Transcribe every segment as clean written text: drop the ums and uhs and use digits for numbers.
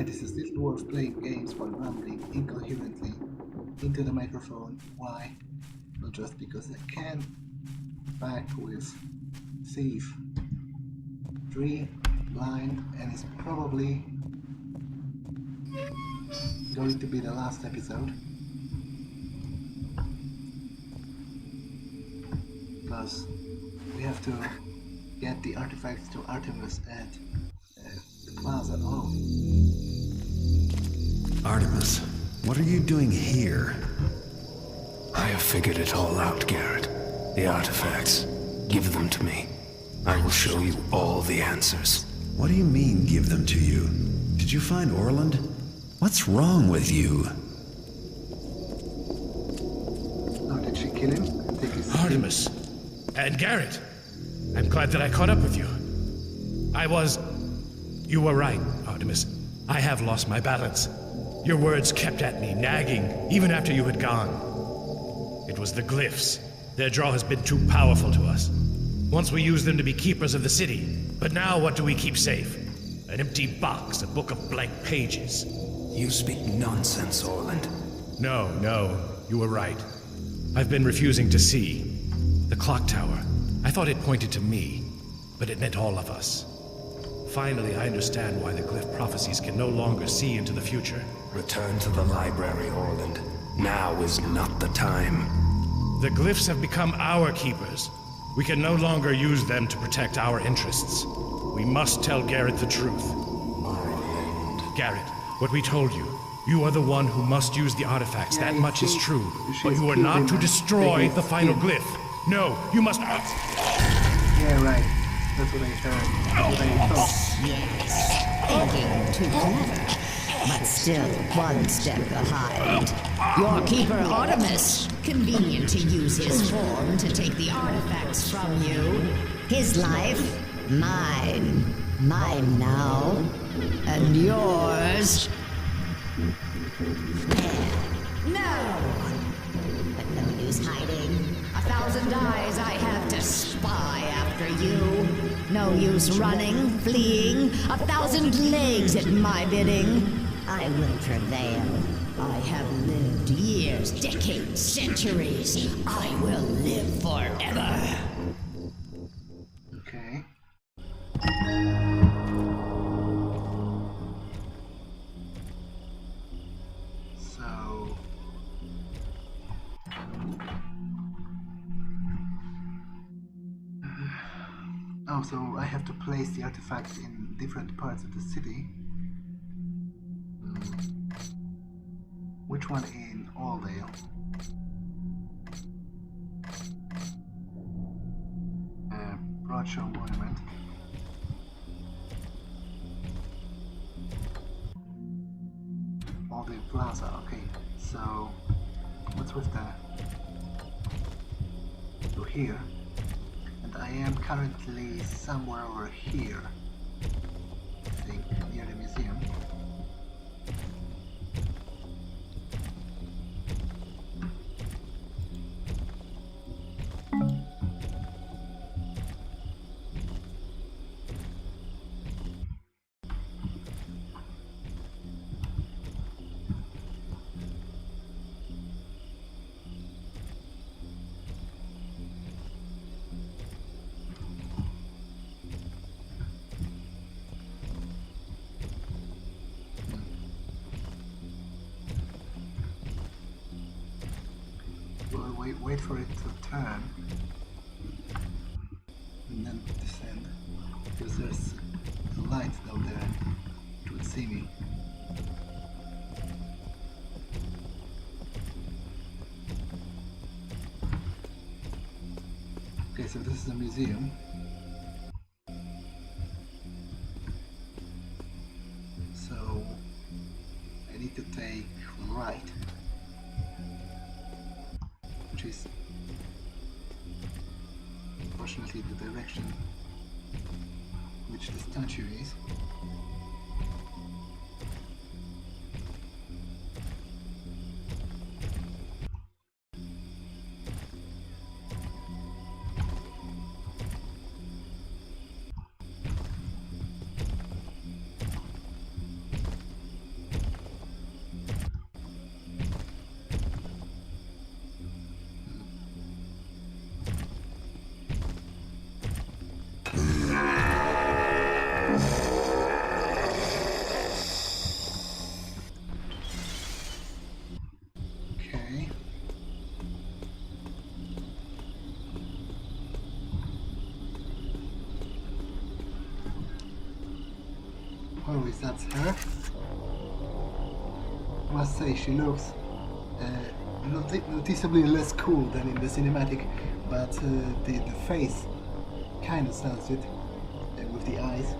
this is the dwarf playing games while rambling incoherently into the microphone. Why? Well, just because I can. Back with Thief 3, Blind, and it's probably going to be the last episode. Because we have to get the artifacts to Artemis at the plaza. Oh. Artemis, what are you doing here? I have figured it all out, Garrett. The artifacts. Give them to me. I will show you all the answers. What do you mean, give them to you? Did you find Orland? What's wrong with you? Oh, did she kill him? I think it's Artemis. And Garrett. I'm glad that I caught up with you. You were right, Artemis. I have lost my balance. Your words kept at me, nagging, even after you had gone. It was the Glyphs. Their draw has been too powerful to us. Once we used them to be keepers of the city, but now what do we keep safe? An empty box, a book of blank pages. You speak nonsense, Orland. No, you were right. I've been refusing to see. The clock tower. I thought it pointed to me, but it meant all of us. Finally, I understand why the Glyph prophecies can no longer see into the future. Return to the library, Orland. Now is not the time. The Glyphs have become our keepers. We can no longer use them to protect our interests. We must tell Garrett the truth. Garrett, what we told you. You are the one who must use the artifacts. That much is true. But you are not to destroy the final Glyph. No, you must... Yeah, right. That's what I heard. That's what I thought. Yes, thinking too clever. But still one step behind. Your keeper Artemis. Convenient to use his form to take the artifacts from you. His life, mine. Mine now. And yours. There. No! But no use hiding. 1,000 eyes I have to spy after you. No use running, fleeing. 1,000 legs at my bidding. I will prevail. I have lived years, decades, centuries. I will live forever. Okay. So... Oh, so I have to place the artifacts in different parts of the city. Which one in Alldale? Broadshow Monument. Alldale Plaza, okay. So, what's with the... So here. And I am currently somewhere over here. I think, near the museum. Wait for it to turn and then descend, because there's a light down there. It would see me. Okay, so this is the museum. So I need to take right, which is unfortunately the direction which the statue is. guess that's her. I must say, she looks noticeably less cool than in the cinematic, but the face kind of sells it with the eyes.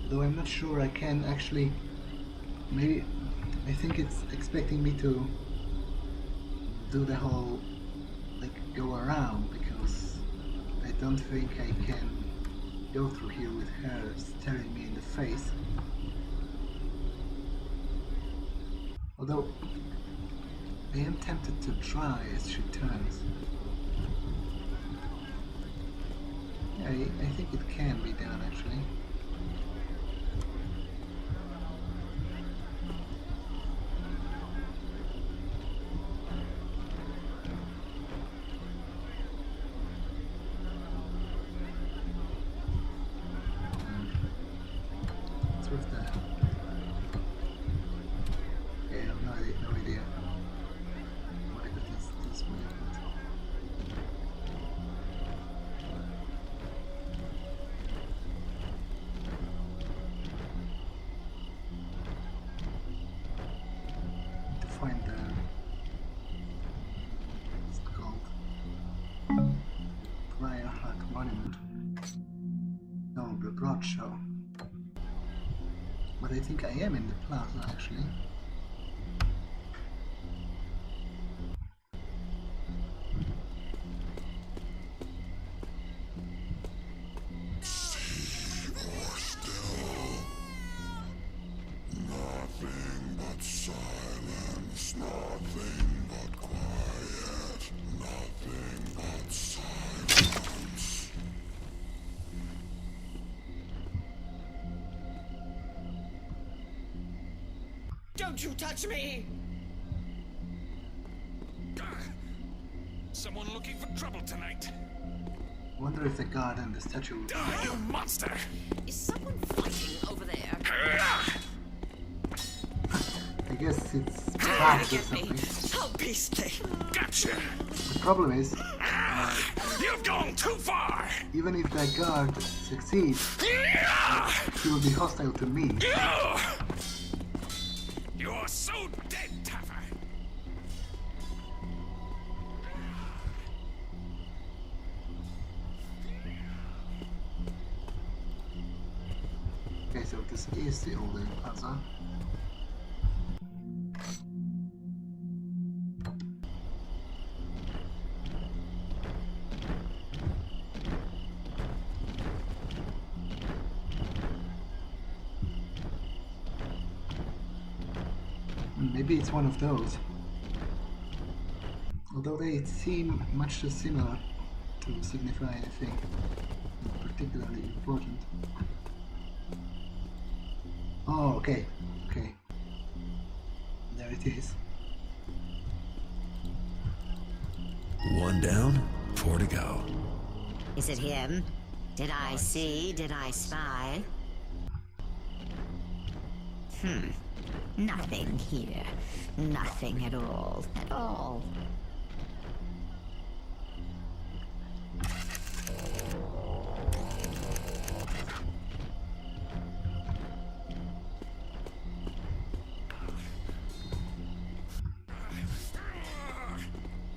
Though I'm not sure I can actually. Maybe I think it's expecting me to do the whole like go around, because I don't think I can go through here with her staring me in the face. Although I am tempted to try as she turns. I think it can be done actually. Show. But I think I am in the plaza actually. Nothing but silence, nothing but quiet, nothing but silence. Don't you touch me! Someone looking for trouble tonight. I wonder if the guard and the statue. Die, you monster! Is someone fighting over there? I guess it's trapped or something. How beastly! Gotcha! The problem is, You've gone too far! even if the guard succeeds, he will be hostile to me. You're so dead, Taffer! Okay, so this is the old plaza. Maybe it's one of those. Although they seem much too similar to signify anything particularly important. Oh, okay. Okay. There it is. One down, 4 to go. Is it him? Did I see? Did I spy? Nothing here. Nothing at all. At all.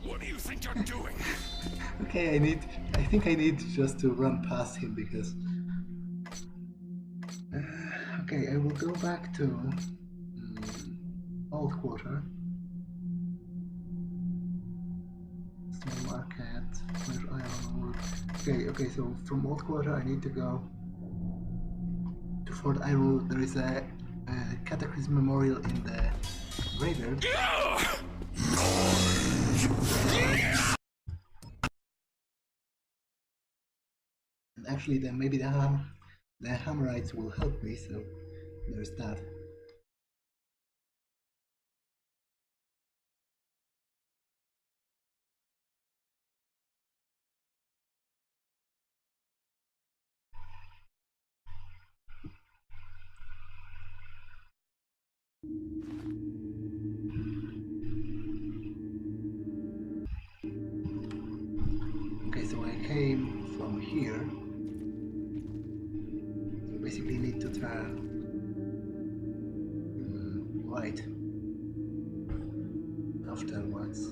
What do you think you're doing? Okay, I think I need just to run past him because... okay, I will go back to Old Quarter. Small market, where iron wood. Okay, so from Old Quarter I need to go to Fort Ironwood. There is a Cataclysm Memorial in the graveyard. And actually, then maybe the Hammerites will help me, so there's that. here. You basically need to turn right afterwards.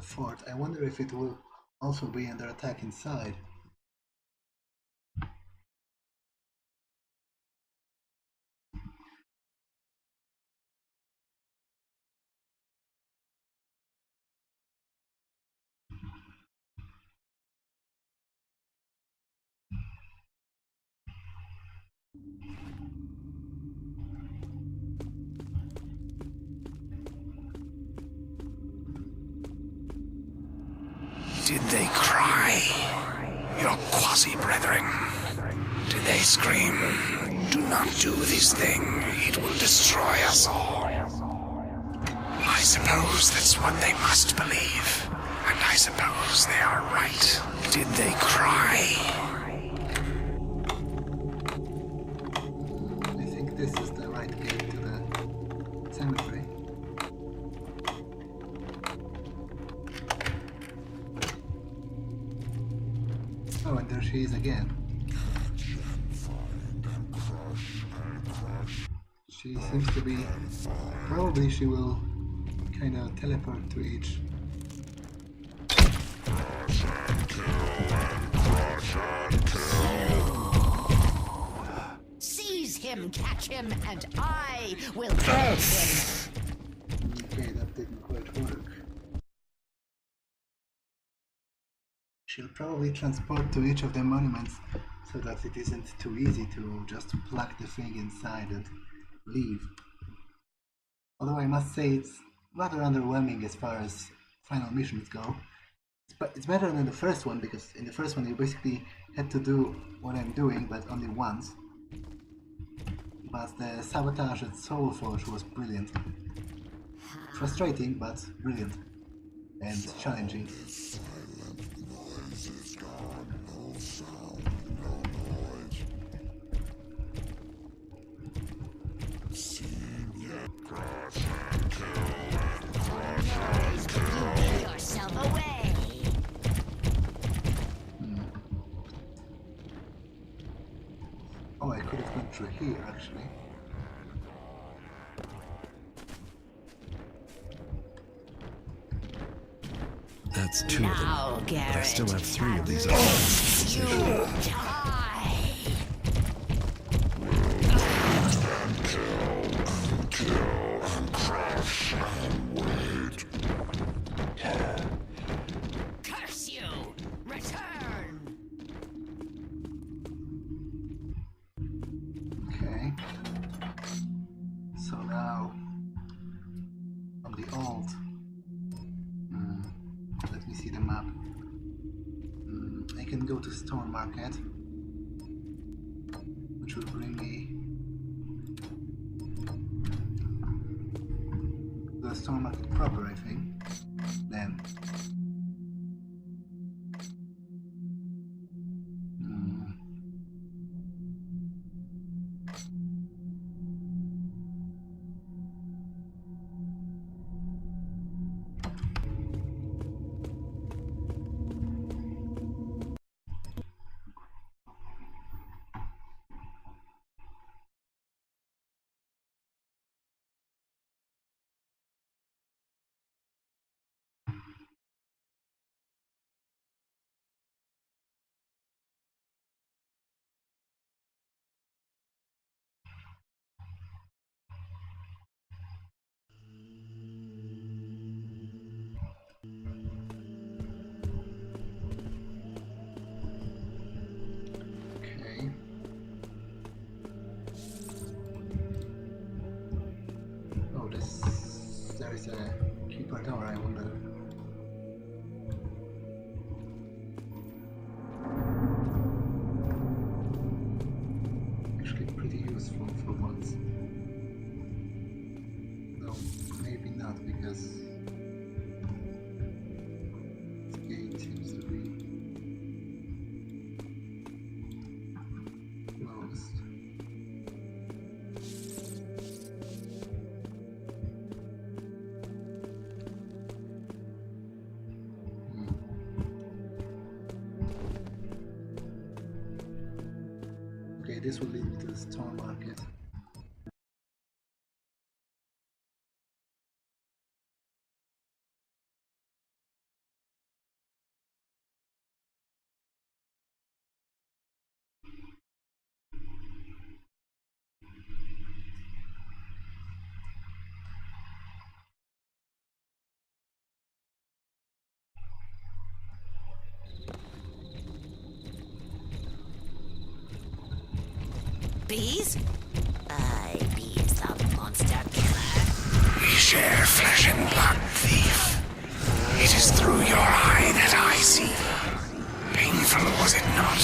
Fort. I wonder if it will also be under attack inside. Did they cry? Your quasi-brethren? Did they scream, "Do not do this thing, it will destroy us all"? I suppose that's what they must believe, and I suppose they are right. Did they cry? I think this is the right gate to the cemetery. Oh, and there she is again. She seems to be... Probably she will kind of teleport to each. Seize him, catch him, and I will kill him. Okay, that didn't quite work. She'll probably transport to each of the monuments so that it isn't too easy to just plug the thing inside and leave. Although I must say it's rather underwhelming as far as final missions go. It's better than the first one, because in the first one you basically had to do what I'm doing, but only once. But the sabotage at Soulforge was brilliant. Frustrating, but brilliant. And challenging. Oh, I could have gone through here, actually. That's two of Now, them. Garrett, But I still have three of these at other last you ones. die. Curse you! Return! Okay. So now, on the old, let me see the map. I can go to Stone Market, which will bring me to the Stone Market proper, I think. Then. there is a keeper door, I wonder. Actually pretty useful for once. No, maybe not, because this gate seems to be closed. Okay, this will lead me to the store market. Bees? Aye, bees, the monster killer. We share flesh and blood, thief. It is through your eye that I see. Painful, was it not?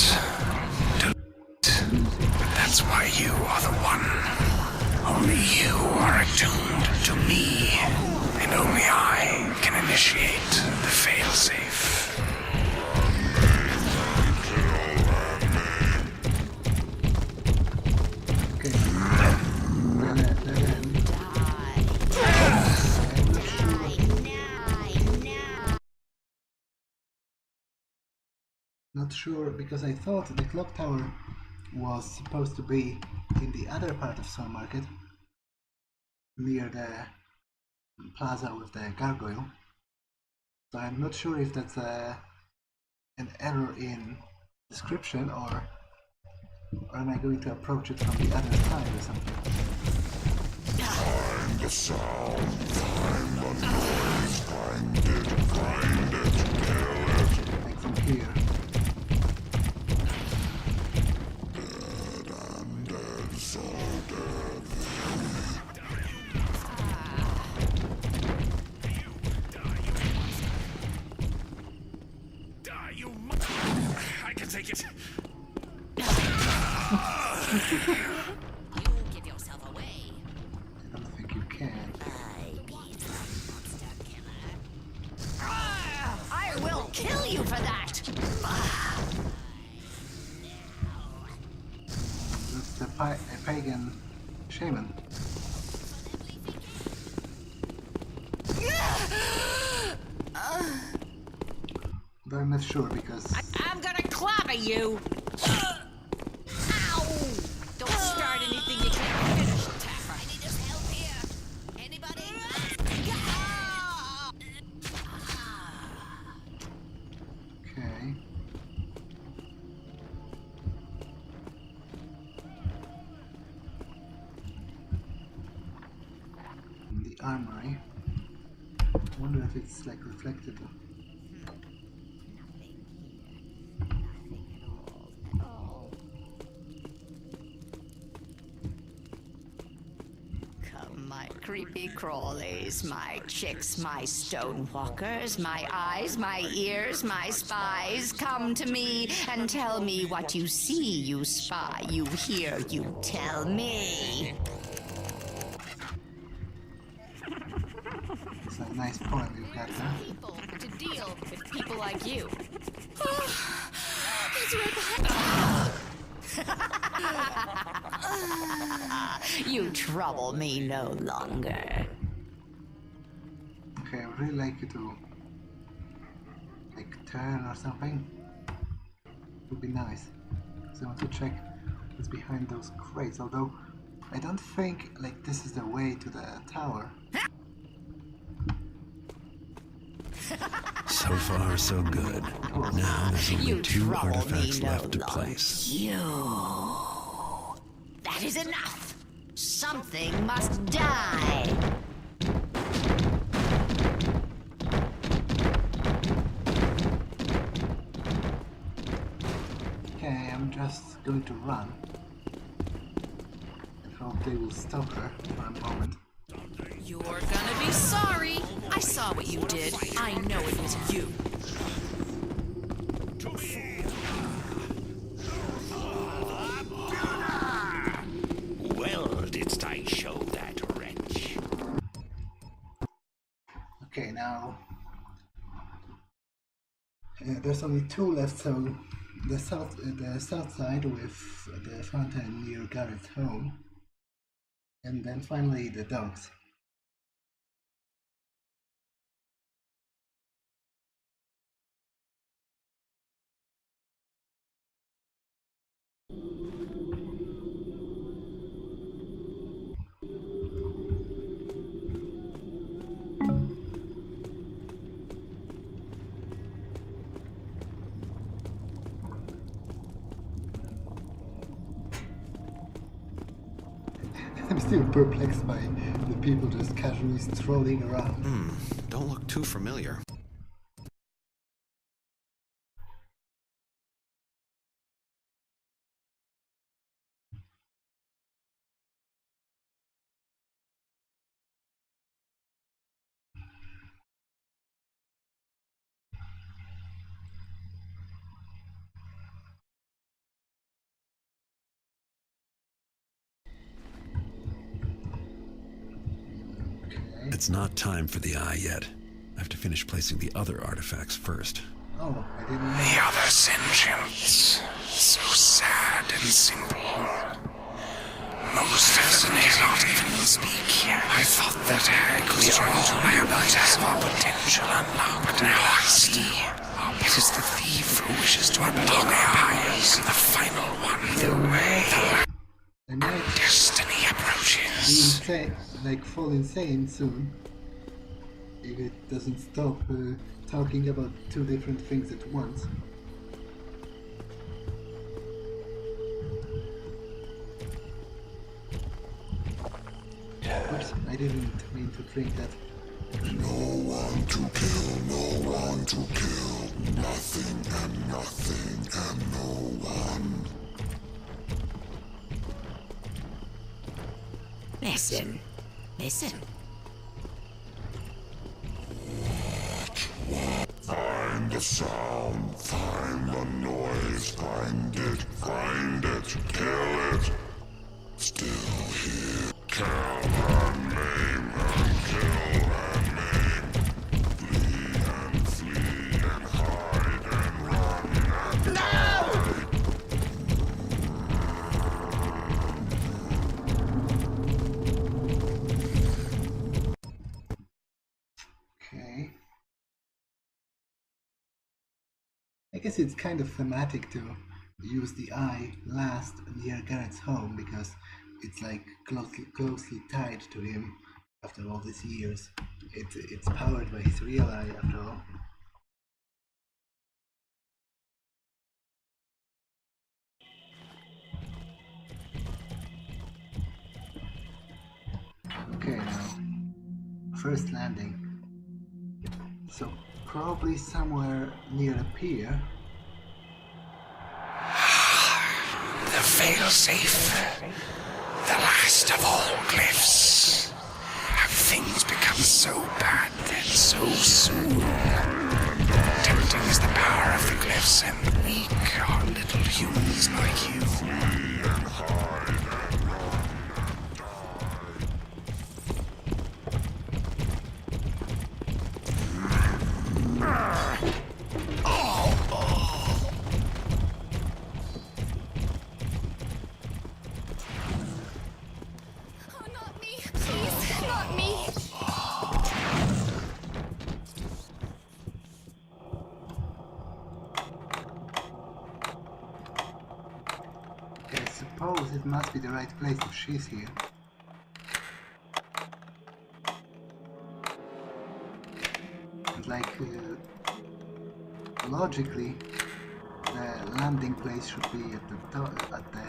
But that's why you are the one. Only you are attuned to me. And only I can initiate the failsafe. Okay, then. Not sure, because I thought the clock tower was supposed to be in the other part of Sun Market, near the plaza with the gargoyle. So I'm not sure if that's an error in description, or am I going to approach it from the other side or something? Find the sound, find the noise, find it, kill it. Like from here. Dead and dead, so dead. Die, you I can take it. You give yourself away. I don't think you can. Aye, bees, the monster killer. I will kill you for that. That's the pagan shaman. But I'm not sure, because I'm gonna clobber you. Ow! Don't start anything you can't finish, Taffer. I need his help here. Anybody? okay. In the armory. I wonder if it's like reflected. Come, my creepy crawlies, my chicks, my stonewalkers, my eyes, my ears, my spies. Come to me and tell me what you see, you spy. You hear, you tell me. It's a nice poem you've got there. People to deal with people like you. You trouble me no longer. Okay, I would really like you to like turn or something. Would be nice. So I want to check what's behind those crates, although I don't think like this is the way to the tower. So far, so good. Now there's only You two trouble artifacts me no left to longer. place. You. That is enough. Something must die. Okay, I'm just going to run and hope they will stop her for a moment. You're gonna be sorry. saw what you did. I know it was you. Well, didst I show that wretch? Okay, now there's only two left. So the south side with the fountain near Garrett's home, and then finally the dogs. I'm still perplexed by the people just casually strolling around. Don't look too familiar. It's not time for the eye yet. I have to finish placing the other artifacts first. Oh, I didn't know. The other sentience, so sad and simple. Most of them cannot even speak. I thought that hag was trying to realize our potential unlocked. Now I see. It is the thief who wishes to unlock our eyes. The final one. The way I might destiny be approaches. insane, like fall insane soon, if it doesn't stop talking about two different things at once. Oops, I didn't mean to drink that. No one to kill, no one to kill. Nothing and nothing and no one. Listen. Listen. Find the sound, find the noise, find it, kill it. Still here. Kill and maim and kill and maim. Flee and flee and hide and run and hide. Okay. I guess it's kind of thematic to use the eye last near Garrett's home because it's like closely tied to him after all these years. It's powered by his real eye after all. Okay, now first landing. So probably somewhere near a pier. The fail-safe. The last of all glyphs. Have things become so bad then so soon? Tempting is the power of the glyphs, and weak are little humans like you. Flee and hide and run and die. Oh, not me. Please, not me. Okay, I suppose it must be the right place if she's here. And like, logically, the landing place should be at the at the,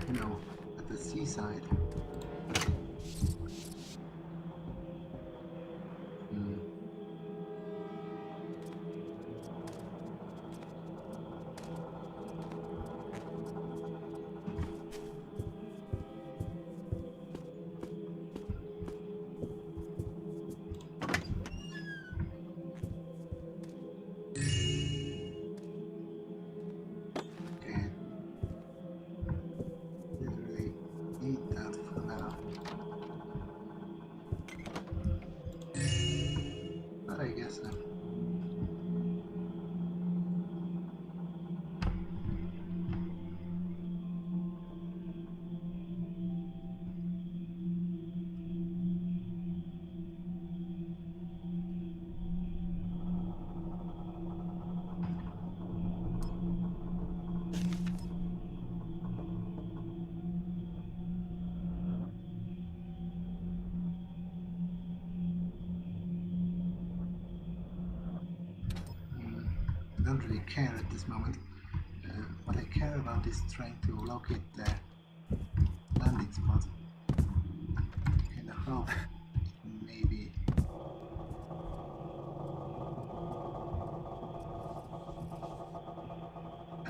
you know, at the seaside. Hmm. I guess so. I don't really care at this moment. What I care about is trying to locate the landing spot. Kind of hope maybe.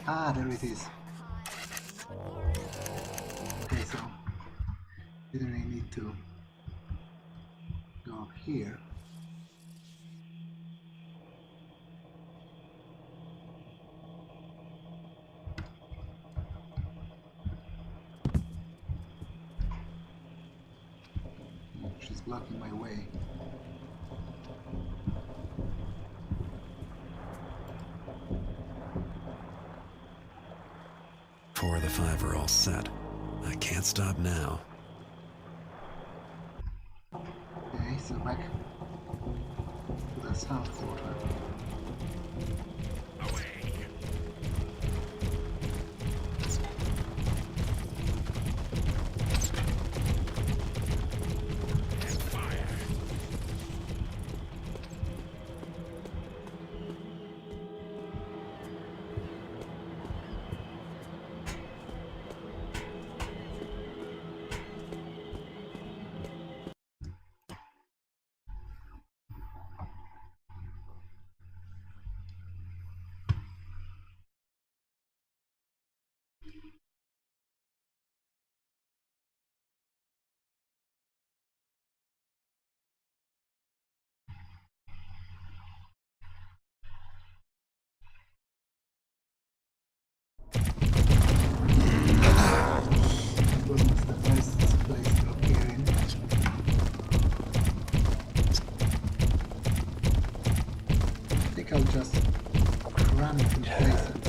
Ah, there it is. Okay, so didn't really need to go up here. She's blocking my way. Four of the five are all set. I can't stop now. Okay, so back to the south quarter. Away! And fire! Wasn't the best place to appear in. I think I'll just cram it in place and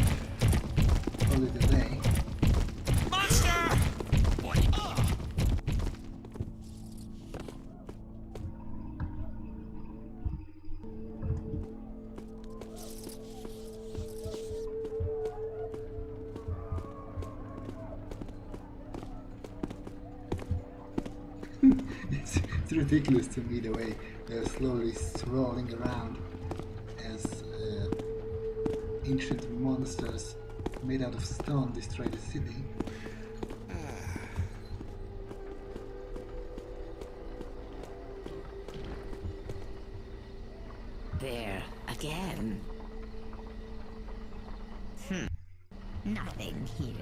call it a day. Monster! What? It's ridiculous to me the way they're slowly strolling around as ancient monsters made out of stone destroy the city. There again. Nothing here.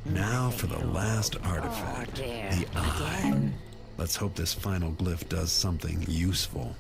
Now for the last artifact, there the eye. again. Let's hope this final glyph does something useful.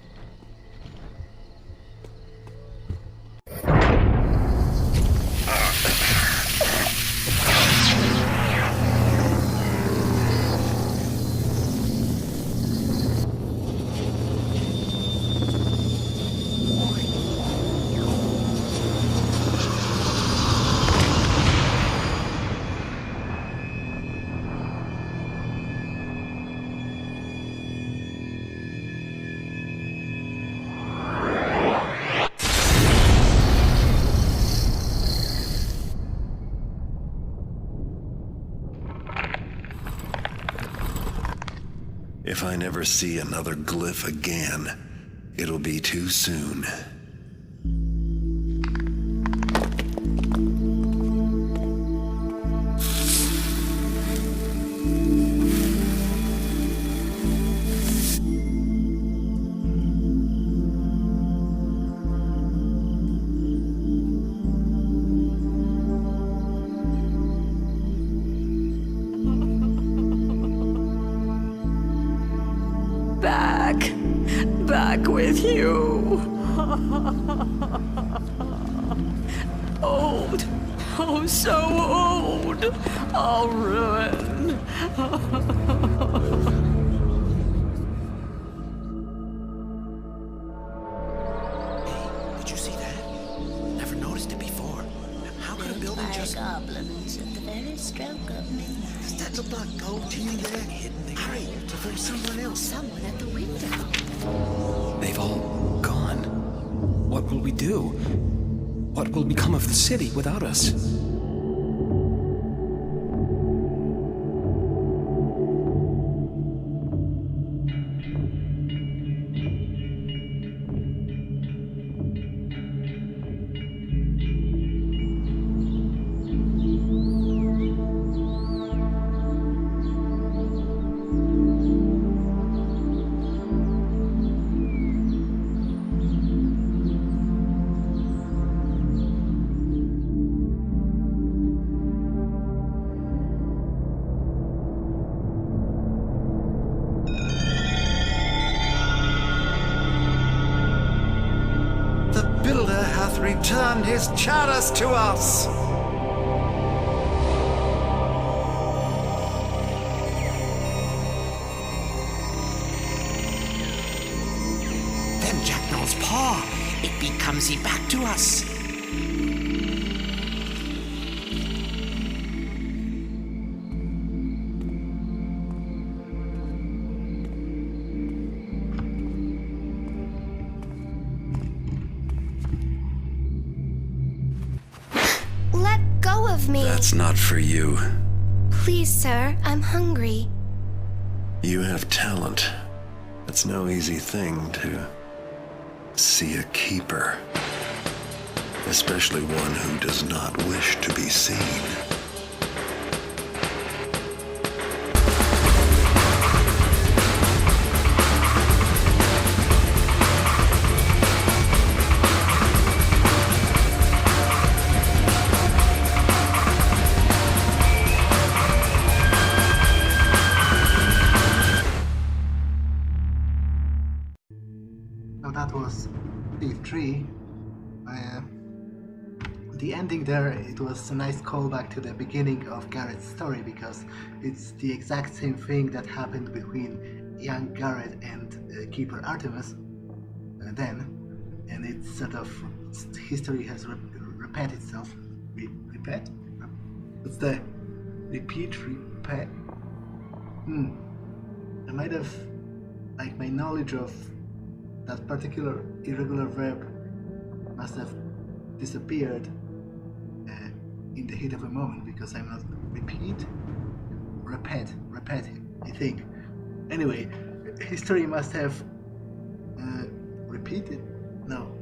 If I never see another glyph again, it'll be too soon. Back with you. Old. Oh, so old. All ruined. Did you see that? Never noticed it before. How could a building just... goblins at the very stroke of midnight. Does that look like gold to you there? Hidden there? Hurry, there's someone else. Someone at the window. They've all gone. What will we do? What will become of the city without us? Returned his chalice to us! Then Jacknall's paw, it becomes he back to us. That's not for you. Please, sir, I'm hungry. You have talent. It's no easy thing to see a keeper. Especially one who does not wish to be seen. That was Thief 3. The ending there, it was a nice callback to the beginning of Garrett's story, because it's the exact same thing that happened between young Garrett and Keeper Artemis then, and it's sort of, history has repeated itself. Repeat? What's the repeat? Repeat? I might have, like, my knowledge of that particular irregular verb must have disappeared in the heat of a moment, because I'm not repet, I think. Anyway, history must have repeated. No.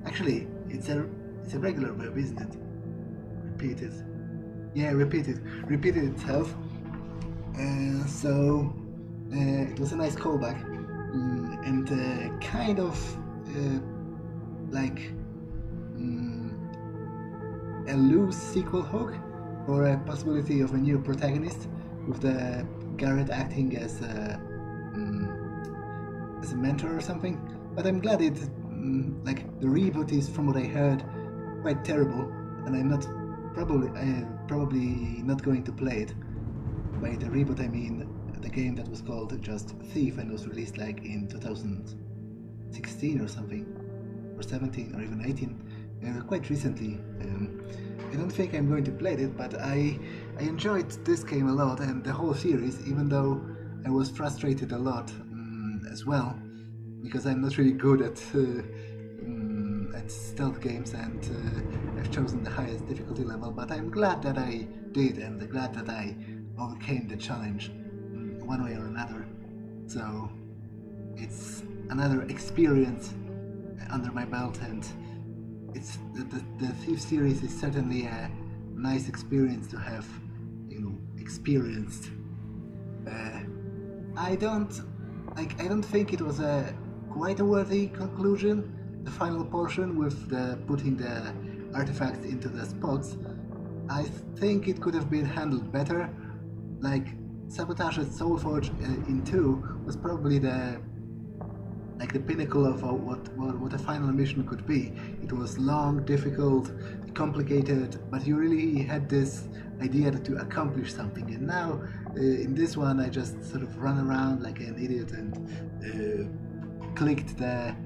Actually, it's a regular verb, isn't it? Repeated. Yeah, repeated itself. So it was a nice callback. And kind of like a loose sequel hook for a possibility of a new protagonist, with the Garrett acting as a mentor or something. But I'm glad it, like, the reboot is, from what I heard, quite terrible, and I'm not probably not going to play it. By the reboot I mean the game that was called just Thief and was released like in 2016 or something, or 17 or even 18, quite recently. I don't think I'm going to play it, but I enjoyed this game a lot, and the whole series, even though I was frustrated a lot as well, because I'm not really good at stealth games, and I've chosen the highest difficulty level, but I'm glad that I did, and I'm glad that I overcame the challenge one way or another. So it's another experience under my belt, and it's the Thief series is certainly a nice experience to have, experienced. I don't think it was quite a worthy conclusion, the final portion with the putting the artifacts into the spots. I think it could have been handled better. Like, Sabotage at Soulforge in 2 was probably the pinnacle of what a final mission could be. It was long, difficult, complicated, but you really had this idea to accomplish something. And now, in this one, I just sort of run around like an idiot and clicked the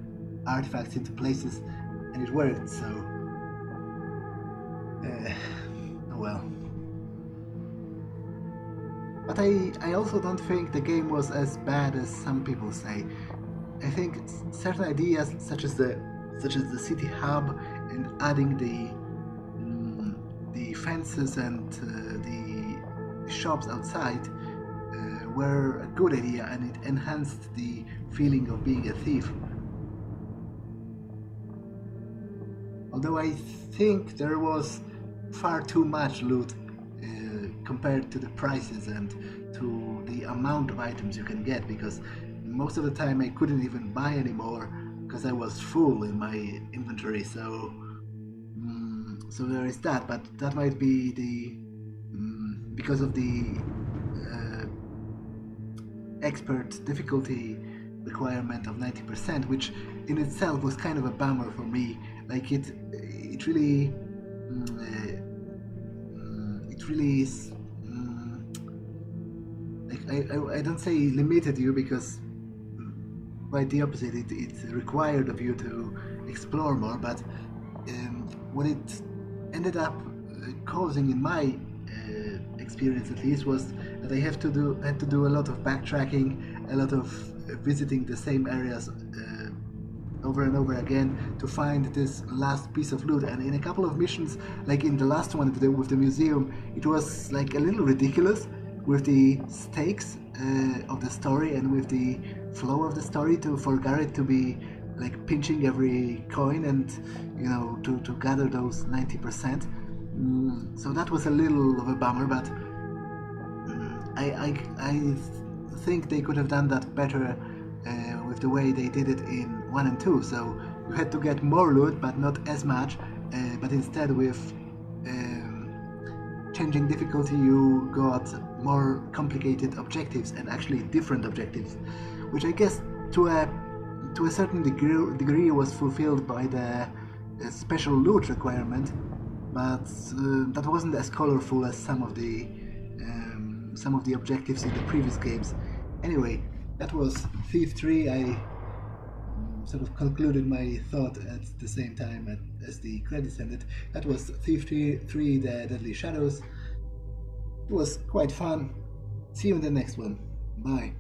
artifacts into places, and it worked, so... oh well. But I also don't think the game was as bad as some people say. I think certain ideas, such as the city hub and adding the fences and the shops outside were a good idea, and it enhanced the feeling of being a thief. Although I think there was far too much loot compared to the prices and to the amount of items you can get, because most of the time I couldn't even buy anymore because I was full in my inventory, so there is that. But that might be the because of the expert difficulty requirement of 90%, which in itself was kind of a bummer for me. Like it really is like I don't say limited you, because quite the opposite. It required of you to explore more, but what it ended up causing in my experience, at least, was that I had to do a lot of backtracking, a lot of visiting the same areas over and over again to find this last piece of loot. And in a couple of missions, like in the last one with the museum, it was like a little ridiculous with the stakes of the story and with the flow of the story for Garrett to be like pinching every coin and, you know, to gather those 90%. So that was a little of a bummer, but I think they could have done that better with the way they did it in 1 and 2. So you had to get more loot, but not as much. But instead, with changing difficulty, you got more complicated objectives, and actually different objectives, which I guess to a certain degree was fulfilled by the special loot requirement, but that wasn't as colorful as some of the objectives in the previous games. Anyway, that was Thief 3. I sort of concluded my thought at the same time as the credits ended. That was Thief 3 The Deadly Shadows. It was quite fun. See you in the next one. Bye.